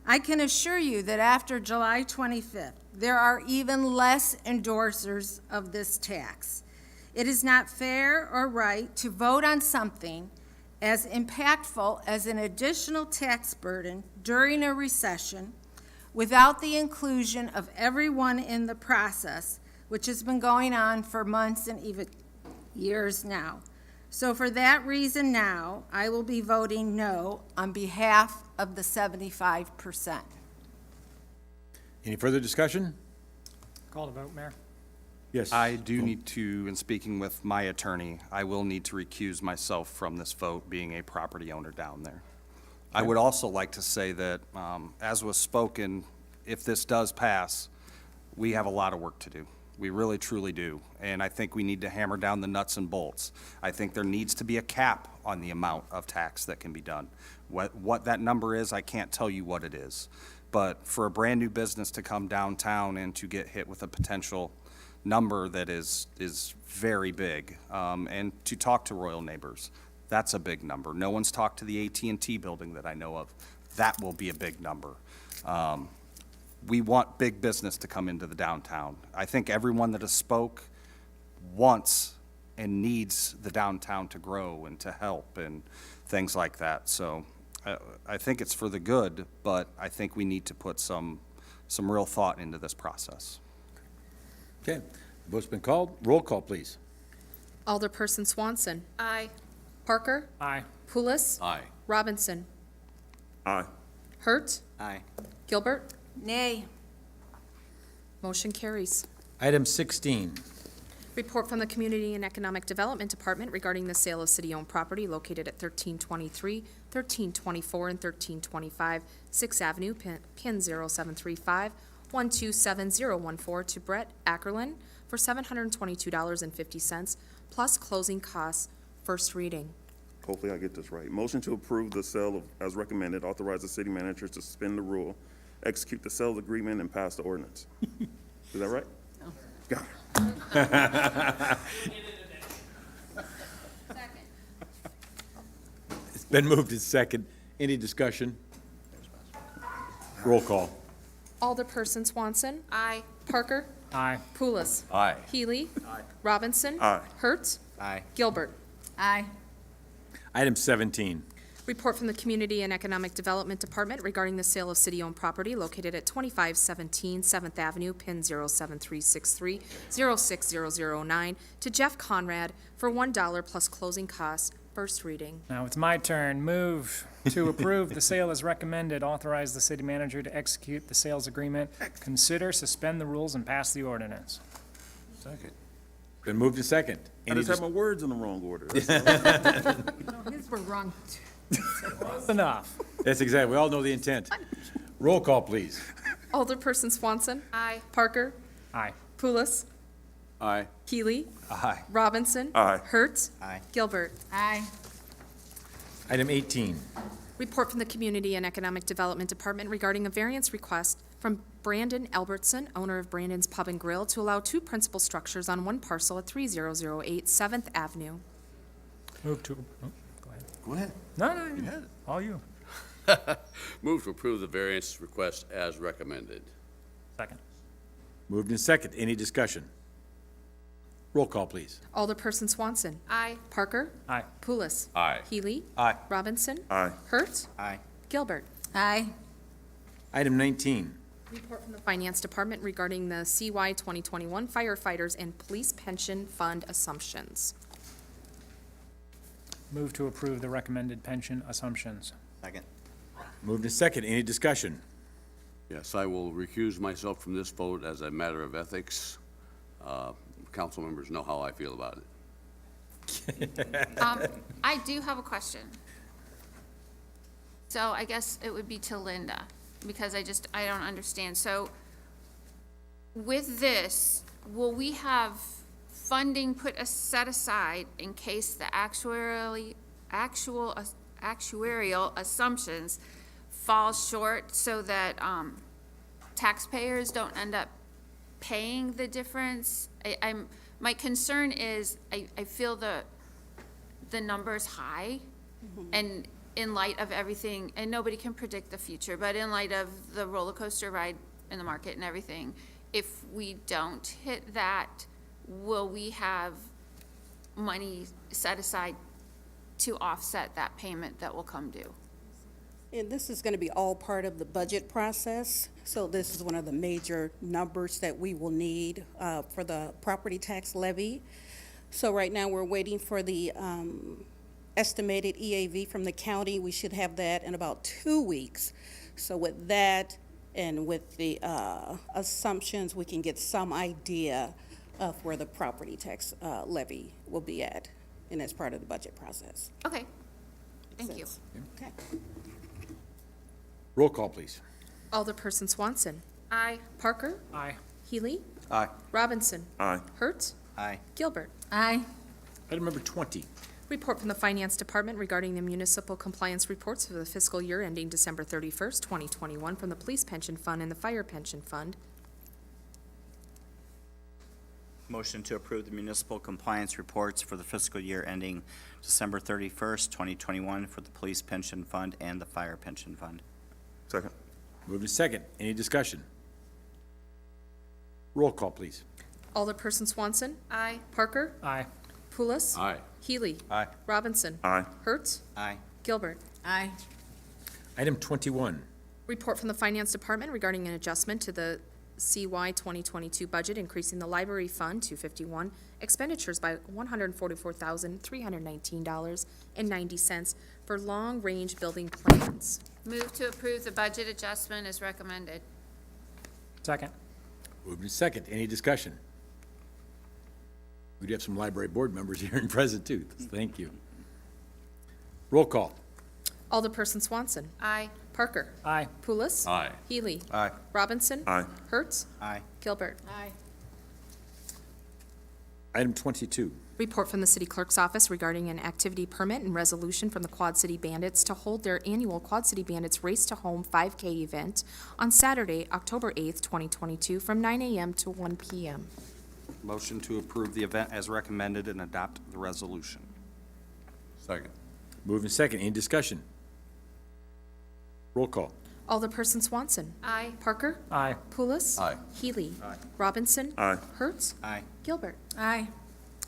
I can assure you that after July 25th, there are even less endorsers of this tax. It is not fair or right to vote on something as impactful as an additional tax burden during a recession without the inclusion of everyone in the process, which has been going on for months and even years now. So for that reason now, I will be voting no on behalf of the 75%. Any further discussion? Call to vote, Mayor. Yes. I do need to, in speaking with my attorney, I will need to recuse myself from this vote, being a property owner down there. I would also like to say that, as was spoken, if this does pass, we have a lot of work to do. We really, truly do. And I think we need to hammer down the nuts and bolts. I think there needs to be a cap on the amount of tax that can be done. What that number is, I can't tell you what it is. But for a brand-new business to come downtown and to get hit with a potential number that is very big, and to talk to Royal Neighbors, that's a big number. No one's talked to the AT&T building that I know of. That will be a big number. We want big business to come into the downtown. I think everyone that has spoke wants and needs the downtown to grow and to help and things like that. So I think it's for the good, but I think we need to put some real thought into this process. Okay, vote's been called. Roll call, please. Alderperson Swanson. Aye. Parker. Aye. Pulis. Aye. Robinson. Aye. Hurt. Aye. Gilbert. Nay. Motion carries. Item 16. Report from the Community and Economic Development Department regarding the sale of city-owned property located at 1323, 1324, and 1325 6th Avenue, PIN 0735, 127014 to Brett Ackerlin for $722.50 plus closing costs. First reading. Hopefully I get this right. Motion to approve the sale as recommended, authorize the city manager to suspend the rule, execute the sales agreement, and pass the ordinance. Is that right? No. Got it. It's been moved and second. Any discussion? Roll call. Alderperson Swanson. Aye. Parker. Aye. Pulis. Aye. Healy. Robinson. Aye. Hertz. Aye. Gilbert. Aye. Item 17. Report from the Community and Economic Development Department regarding the sale of city-owned property located at 2517 7th Avenue, PIN 07363 06009 to Jeff Conrad for $1 plus closing costs. First reading. Now it's my turn. Move to approve the sale as recommended, authorize the city manager to execute the sales agreement, consider, suspend the rules, and pass the ordinance. Second. Been moved and second. I just have my words in the wrong order. No, his were wrong. Close enough. That's exactly, we all know the intent. Roll call, please. Alderperson Swanson. Aye. Parker. Aye. Pulis. Aye. Healy. Aye. Robinson. Aye. Hertz. Aye. Gilbert. Aye. Item 18. Report from the Community and Economic Development Department regarding a variance request from Brandon Albertson, owner of Brandon's Pub and Grill, to allow two principal structures on one parcel at 3008 7th Avenue. Move to, oh, go ahead. Go ahead. No, all you. Move to approve the variance request as recommended. Second. Moved and second. Any discussion? Roll call, please. Alderperson Swanson. Aye. Parker. Aye. Pulis. Aye. Healy. Aye. Robinson. Aye. Hertz. Aye. Gilbert. Aye. Item 19. Report from the Finance Department regarding the CY 2021 firefighters and police pension fund assumptions. Move to approve the recommended pension assumptions. Second. Moved and second. Any discussion? Yes, I will recuse myself from this vote as a matter of ethics. Council members know how I feel about it. I do have a question. So I guess it would be to Linda, because I don't understand. So with this, will we have funding set aside in case the actuarial assumptions fall short so that taxpayers don't end up paying the difference. My concern is, I feel the number's high, and in light of everything, and nobody can predict the future, but in light of the roller coaster ride in the market and everything, if we don't hit that, will we have money set aside to offset that payment that will come due? And this is going to be all part of the budget process. So this is one of the major numbers that we will need for the property tax levy. So right now, we're waiting for the estimated EAV from the county. We should have that in about 2 weeks. So with that and with the assumptions, we can get some idea of where the property tax levy will be at, and that's part of the budget process. Okay, thank you. Okay. Roll call, please. Alderperson Swanson. Aye. Parker. Aye. Healy. Aye. Robinson. Aye. Hertz. Aye. Gilbert. Aye. Item number 20. Report from the Finance Department regarding the municipal compliance reports for the fiscal year ending December 31st, 2021 from the Police Pension Fund and the Fire Pension Fund. Motion to approve the municipal compliance reports for the fiscal year ending December 31st, 2021 for the Police Pension Fund and the Fire Pension Fund. Second. Moved and second. Any discussion? Roll call, please. Alderperson Swanson. Aye. Parker. Aye. Pulis. Aye. Healy. Aye. Robinson. Aye. Hertz. Aye. Gilbert. Aye. Item 21. Report from the Finance Department regarding an adjustment to the CY 2022 budget, increasing the library fund 251 expenditures by $144,319.90 for long-range building plans. Move to approve the budget adjustment as recommended. Second. Moved and second. Any discussion? We do have some library board members here and present, too. Thank you. Roll call. Alderperson Swanson. Aye. Parker. Aye. Pulis. Aye. Healy. Aye. Robinson. Aye. Hertz. Aye. Gilbert. Aye. Item 22. Report from the City Clerk's Office regarding an activity permit and resolution from the Quad City Bandits to hold their annual Quad City Bandits Race to Home 5K event on Saturday, October 8th, 2022, from 9 a.m. to 1 p.m. Motion to approve the event as recommended and adopt the resolution. Second. Moved and second. Any discussion? Roll call. Alderperson Swanson. Aye. Parker. Aye. Pulis. Aye. Healy. Robinson. Aye. Hertz. Aye. Gilbert. Aye.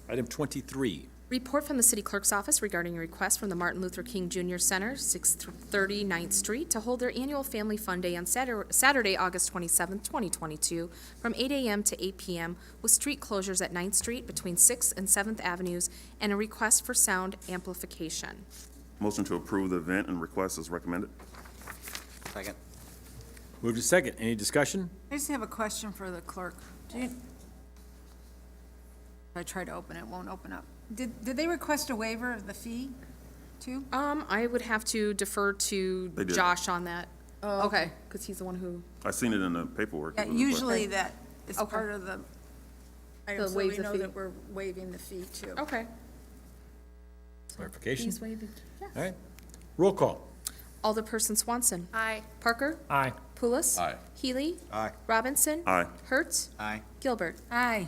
Item 23. Report from the City Clerk's Office regarding a request from the Martin Luther King Jr. Center, 630 9th Street, to hold their annual Family Fun Day on Saturday, August 27th, 2022, from 8 a.m. to 8 p.m., with street closures at 9th Street between 6th and 7th Avenues, and a request for sound amplification. Motion to approve the event and request as recommended. Second. Moved and second. Any discussion? I just have a question for the clerk. If I try to open it, it won't open up. Did they request a waiver of the fee, too? I would have to defer to They did. Josh on that. Oh, Okay, because he's the one who, I seen it in the paperwork. Yeah, usually that is Okay. part of the item, so waive we the know fee. that we're waiving the fee, too. okay. Clarification? He's waiving, yes. All right. Roll call. Alderperson Swanson. Aye. Parker. Aye. Pulis. Aye. Healy. Aye. Robinson. Aye. Hertz. Aye. Gilbert. Aye.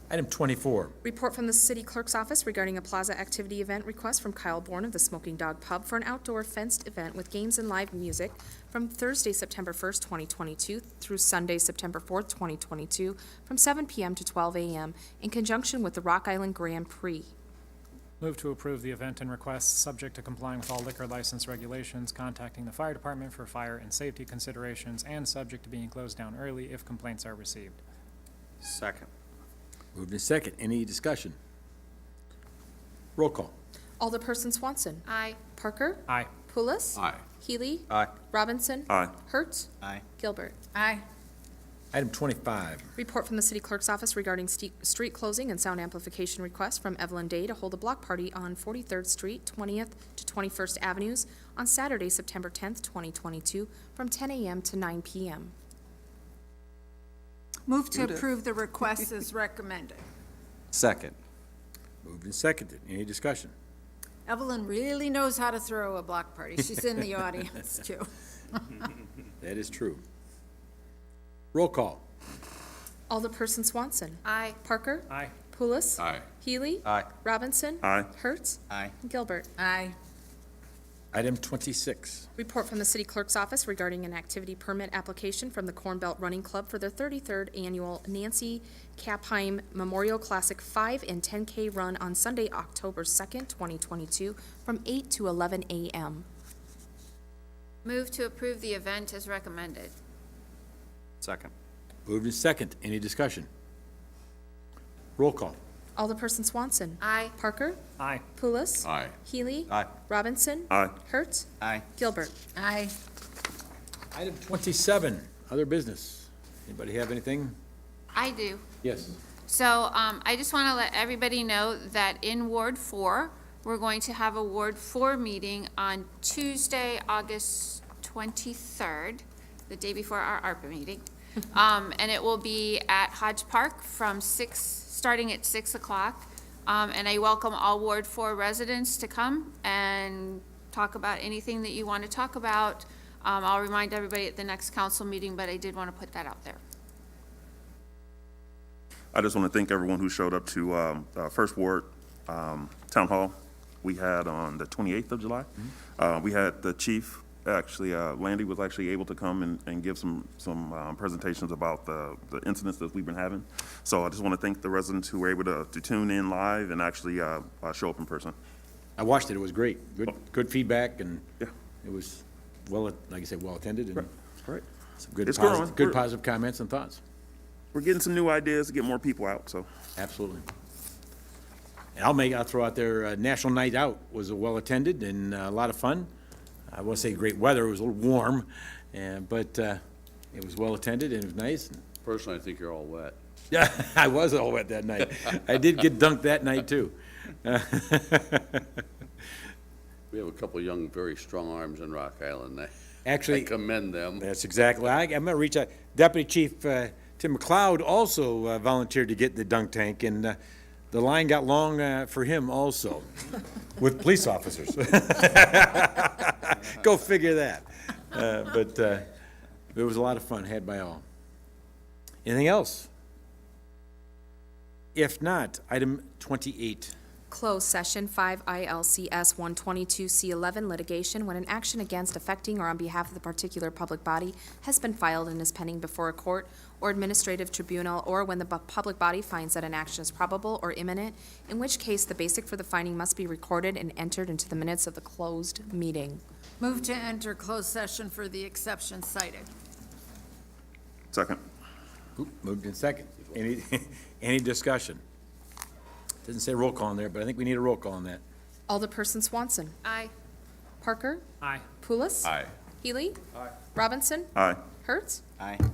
Item 24. Report from the City Clerk's Office regarding a plaza activity event request from Kyle Bourne of the Smoking Dog Pub for an outdoor fenced event with games and live music from Thursday, September 1st, 2022 through Sunday, September 4th, 2022, from 7 p.m. to 12 a.m. in conjunction with the Rock Island Grand Prix. Move to approve the event and request, subject to complying with all liquor license regulations, contacting the fire department for fire and safety considerations, and subject to being closed down early if complaints are received. Second. Moved and second. Any discussion? Roll call. Alderperson Swanson. Aye. Parker. Aye. Pulis. Aye. Healy. Aye. Robinson. Aye. Hertz. Aye. Gilbert. Aye. Item 25. Report from the City Clerk's Office regarding street closing and sound amplification request from Evelyn Day to hold a block party on 43rd Street, 20th to 21st Avenues on Saturday, September 10th, 2022, from 10 a.m. to 9 p.m. Move to approve the request as recommended. Second. Moved and seconded. Any discussion? Evelyn really knows how to throw a block party. She's in the audience, too. That is true. Roll call. Alderperson Swanson. Aye. Parker. Aye. Pulis. Aye. Healy. Aye. Robinson. Aye. Hertz. Aye. Gilbert. Aye. Item 26. Report from the City Clerk's Office regarding an activity permit application from the Corn Belt Running Club for their 33rd Annual Nancy Capheim Memorial Classic 5 and 10K Run on Sunday, October 2nd, 2022, from 8 to 11 a.m. Move to approve the event as recommended. Second. Moved in second. Any discussion? Roll call. Alderperson Swanson. Aye. Parker. Aye. Pulis. Aye. Healy. Aye. Robinson. Aye. Hertz. Aye. Gilbert. Aye. Item 27, other business. Anybody have anything? I do. Yes. So I just want to let everybody know that in Ward 4, we're going to have a Ward 4 meeting on Tuesday, August 23rd, the day before our ARPA meeting. And it will be at Hodge Park from starting at 6 o'clock. And I welcome all Ward 4 residents to come and talk about anything that you want to talk about. I'll remind everybody at the next council meeting, but I did want to put that out there. I just want to thank everyone who showed up to First Ward Town Hall. We had on the 28th of July. We had the chief, actually, Landy was actually able to come and give some presentations about the incidents that we've been having. So I just want to thank the residents who were able to tune in live and actually show up in person. I watched it. It was great. Oh. Good feedback, and Yeah. it was well, like I said, well attended, and Right. some good It's positive, growing. good We're- positive comments and thoughts. We're getting some new ideas to get more people out, so. Absolutely. And I'll throw out there, National Night Out was well attended and a lot of fun. I won't say great weather, it was a little warm, but it was well attended and it was nice. Personally, I think you're all wet. Yeah, I was all wet that night. I did get dunked that night, too. We have a couple young, very strong arms in Rock Island. Actually, I commend them. That's exactly, I'm going to reach out. Deputy Chief Tim McLeod also volunteered to get in the dunk tank, and the line got long for him also, with police officers. Go figure that. But it was a lot of fun, had by all. Anything else? If not, item 28. Closed session 5 ILCS 122C11 litigation when an action against affecting or on behalf of the particular public body has been filed and is pending before a court or administrative tribunal, or when the public body finds that an action is probable or imminent, in which case the basic for the finding must be recorded and entered into the minutes of the closed meeting. Move to enter closed session for the exception cited. Second. Moved in second. Any discussion? Doesn't say roll call in there, but I think we need a roll call on that. Alderperson Swanson. Aye. Parker. Aye. Pulis. Aye. Healy. Aye. Robinson. Aye. Hertz. Aye.